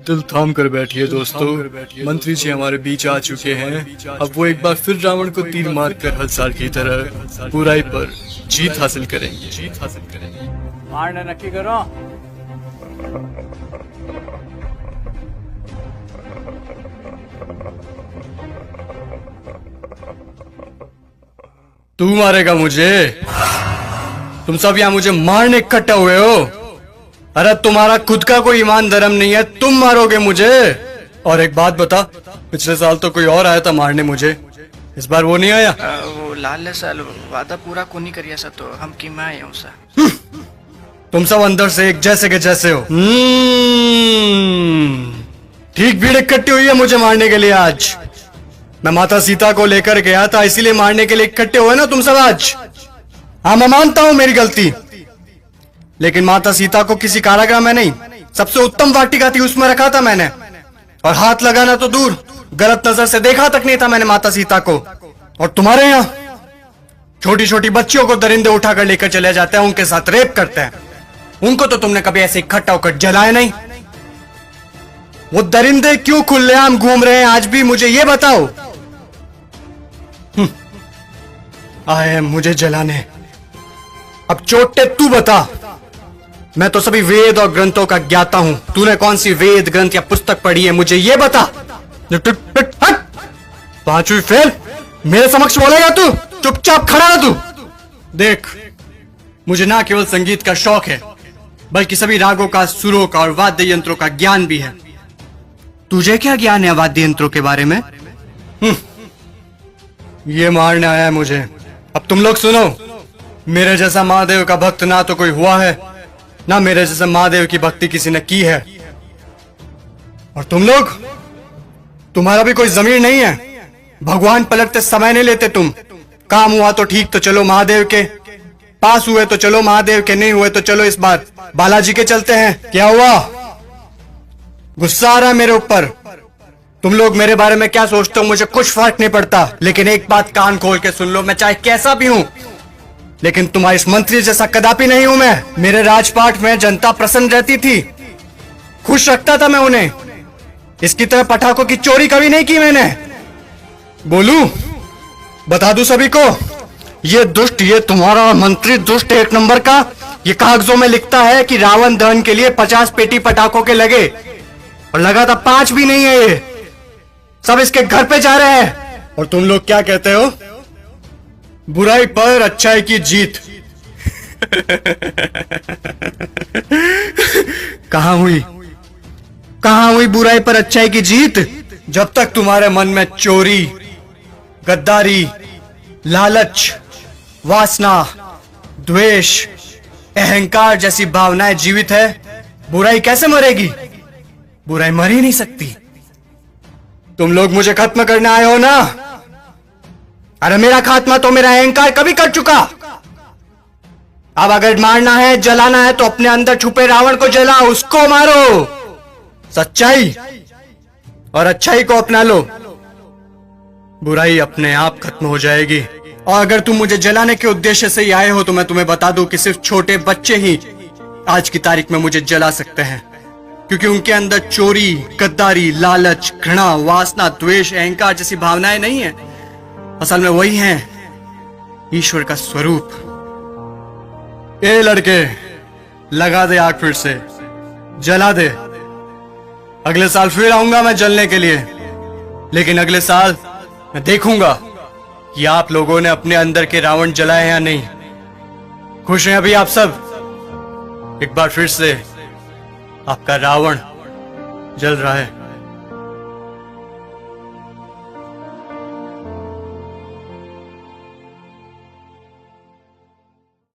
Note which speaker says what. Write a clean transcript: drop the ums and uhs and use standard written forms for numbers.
Speaker 1: दिल थाम कर बैठिए दोस्तों, मंत्री जी हमारे बीच आ चुके हैं। अब वो एक बार फिर रावण को तीर मार कर हर साल की तरह बुराई पर जीत हासिल करेंगे।
Speaker 2: मारना नक्की करो।
Speaker 1: तू मारेगा मुझे? तुम सब यहाँ मुझे मारने इकट्ठा हुए हो? अरे तुम्हारा खुद का कोई ईमान धर्म नहीं है, तुम मारोगे मुझे? और एक बात बता, पिछले साल तो कोई और आया था मारने मुझे, इस बार वो नहीं आया?
Speaker 3: वो लाल साल वादा पूरा को नहीं करिया सा तो हम की मैं आया हूँ सा।
Speaker 1: तुम सब अंदर से एक जैसे के जैसे हो। ठीक भीड़ इकट्ठी हुई है मुझे मारने के लिए आज। मैं माता सीता को लेकर गया था, इसीलिए मारने के लिए इकट्ठे हुए ना तुम सब आज। हाँ, मैं मानता हूं मेरी गलती, लेकिन माता सीता को किसी कारागृह में नहीं, सबसे उत्तम वाटिका थी उसमें रखा था मैंने। और हाथ लगाना तो दूर, गलत नजर से देखा तक नहीं था मैंने माता सीता को। और तुम्हारे यहाँ छोटी छोटी बच्चियों को दरिंदे उठाकर लेकर चले जाते हैं, उनके साथ रेप करते हैं। उनको तो तुमने कभी ऐसे इकट्ठा होकर जलाया नहीं। वो दरिंदे क्यों खुलेआम घूम रहे हैं आज भी, मुझे ये बताओ। आए हैं मुझे जलाने। अब चोटे तू बता, मैं तो सभी वेद और ग्रंथों का ज्ञाता हूं। तूने कौन सी वेद ग्रंथ या पुस्तक पढ़ी है, मुझे ये बता। पांचवी फेल मेरे समक्ष बोलेगा तू? चुपचाप खड़ा रह तू। देख, मुझे ना केवल संगीत का शौक है, बल्कि सभी रागों का, सुरों का और वाद्य यंत्रों का ज्ञान भी है। तुझे क्या ज्ञान है वाद्य यंत्रों के बारे में? ये मारने आया है मुझे। अब तुम लोग सुनो, मेरे जैसा महादेव का भक्त ना तो कोई हुआ है, ना मेरे जैसे महादेव की भक्ति किसी ने की है। और तुम लोग, तुम्हारा भी कोई जमीर नहीं है। भगवान पलटते समय नहीं लेते तुम। काम हुआ तो ठीक, तो चलो महादेव के पास, हुए तो चलो महादेव के, नहीं हुए तो चलो इस बार बालाजी के चलते हैं। क्या हुआ? गुस्सा आ रहा है मेरे ऊपर? तुम लोग मेरे बारे में क्या सोचते हो मुझे कुछ फर्क नहीं पड़ता, लेकिन एक बात कान खोल के सुन लो, मैं चाहे कैसा भी हूं, लेकिन तुम्हारे इस मंत्री जैसा कदापि नहीं हूं मैं। मेरे राजपाट में जनता प्रसन्न रहती थी, खुश रखता था मैं उन्हें। इसकी तरह पटाखों की चोरी कभी नहीं की मैंने। बोलूं, बता दूं सभी को, ये दुष्ट, ये तुम्हारा मंत्री दुष्ट एक नंबर का, ये कागजों में लिखता है कि रावण दहन के लिए 50 पेटी पटाखों के लगे, और लगा था 5 भी नहीं है। ये सब इसके घर पे जा रहे हैं। और तुम लोग क्या कहते हो? बुराई पर अच्छाई की जीत। कहां हुई बुराई पर अच्छाई की जीत? जब तक तुम्हारे मन में चोरी, गद्दारी, लालच, वासना, द्वेष, अहंकार जैसी भावनाएं जीवित है, बुराई कैसे मरेगी? बुराई मर ही नहीं सकती। तुम लोग मुझे खत्म करने आए हो ना? अरे मेरा खात्मा तो मेरा अहंकार कभी कर चुका। अब अगर मारना है, जलाना है, तो अपने अंदर छुपे रावण को जलाओ, उसको मारो। सच्चाई और अच्छाई को अपना लो, बुराई अपने आप खत्म हो जाएगी। और अगर तुम मुझे जलाने के उद्देश्य से ही आए हो, तो मैं तुम्हें बता दूं कि सिर्फ छोटे बच्चे ही आज की तारीख में मुझे जला सकते हैं, क्योंकि उनके अंदर चोरी, गद्दारी, लालच, घृणा, वासना, द्वेष, अहंकार जैसी भावनाएं नहीं है। असल में वही हैं ईश्वर का स्वरूप। ए लड़के, लगा दे आग, फिर से जला दे। अगले साल फिर आऊंगा मैं जलने के लिए, लेकिन अगले साल मैं देखूंगा कि आप लोगों ने अपने अंदर के रावण जलाए या नहीं। खुश हैं अभी आप सब? एक बार फिर से आपका रावण जल रहा है।